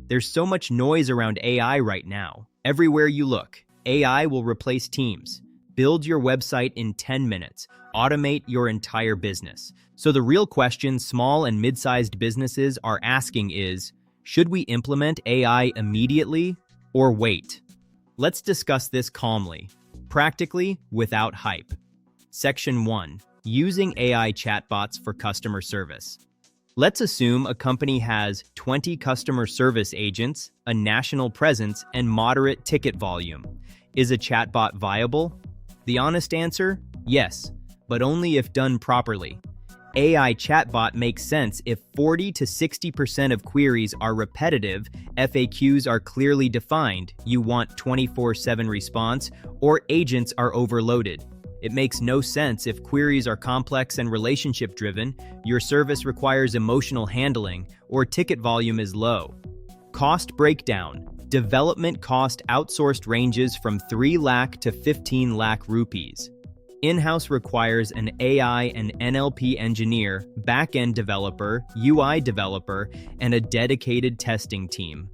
There's so much noise around AI right now. Everywhere you look, AI will replace teams. Build your website in 10 minutes. Automate your entire business. So the real question small and mid-sized businesses are asking is, should we implement AI immediately or wait? Let's discuss this calmly, practically, without hype. Section 1. Using AI chatbots for customer service. Let's assume a company has 20 customer service agents, a national presence, and moderate ticket volume. Is a chatbot viable? The honest answer? Yes, but only if done properly. AI chatbot makes sense if 40 to 60% of queries are repetitive, FAQs are clearly defined, you want 24/7 response, or agents are overloaded. It makes no sense if queries are complex and relationship-driven, your service requires emotional handling, or ticket volume is low. Cost breakdown. Development cost outsourced ranges from 3 lakh to 15 lakh rupees. In-house requires an AI and NLP engineer, back-end developer, UI developer, and a dedicated testing team.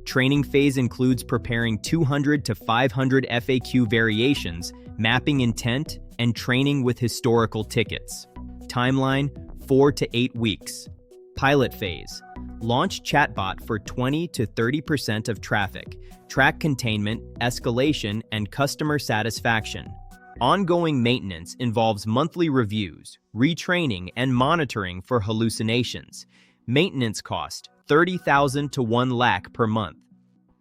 Training phase includes preparing 200 to 500 FAQ variations, mapping intent, and training with historical tickets. Timeline, 4 to 8 weeks. Pilot phase. Launch chatbot for 20 to 30% of traffic. Track containment, escalation, and customer satisfaction. Ongoing maintenance involves monthly reviews, retraining, and monitoring for hallucinations. Maintenance cost, 30,000 to 1 lakh per month.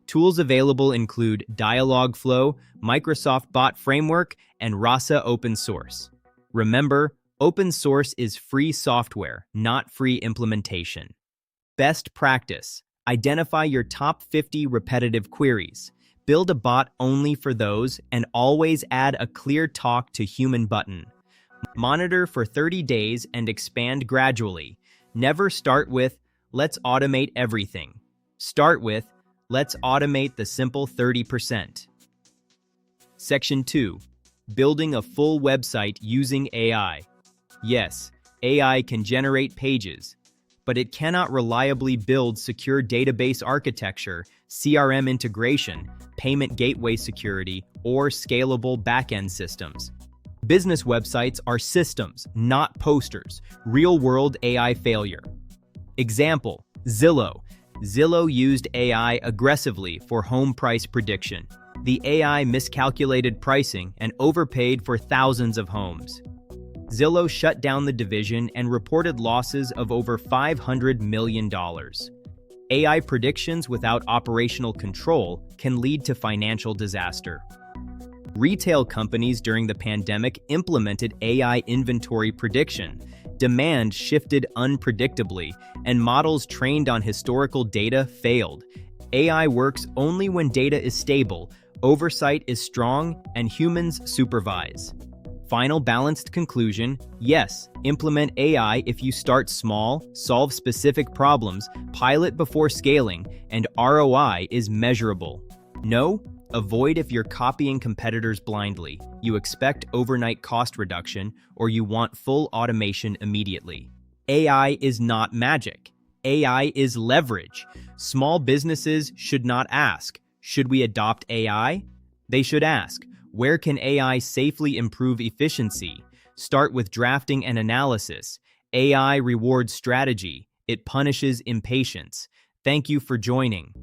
Tools available include Dialogflow, Microsoft Bot Framework, and Rasa Open Source. Remember, open source is free software, not free implementation. Best practice. Identify your top 50 repetitive queries. Build a bot only for those, and always add a clear talk to human button. Monitor for 30 days and expand gradually. Never start with, let's automate everything. Start with, let's automate the simple 30%. Section 2. Building a full website using AI. Yes, AI can generate pages, but it cannot reliably build secure database architecture, CRM integration, payment gateway security, or scalable backend systems. Business websites are systems, not posters. Real-world AI failure. Example, Zillow. Zillow used AI aggressively for home price prediction. The AI miscalculated pricing and overpaid for thousands of homes. Zillow shut down the division and reported losses of over $500 million. AI predictions without operational control can lead to financial disaster. Retail companies during the pandemic implemented AI inventory prediction. Demand shifted unpredictably, and models trained on historical data failed. AI works only when data is stable, oversight is strong, and humans supervise. Final balanced conclusion, yes, implement AI if you start small, solve specific problems, pilot before scaling, and ROI is measurable. No, avoid if you're copying competitors blindly, you expect overnight cost reduction, or you want full automation immediately. AI is not magic. AI is leverage. Small businesses should not ask, should we adopt AI? They should ask, where can AI safely improve efficiency? Start with drafting and analysis. AI rewards strategy. It punishes impatience. Thank you for joining.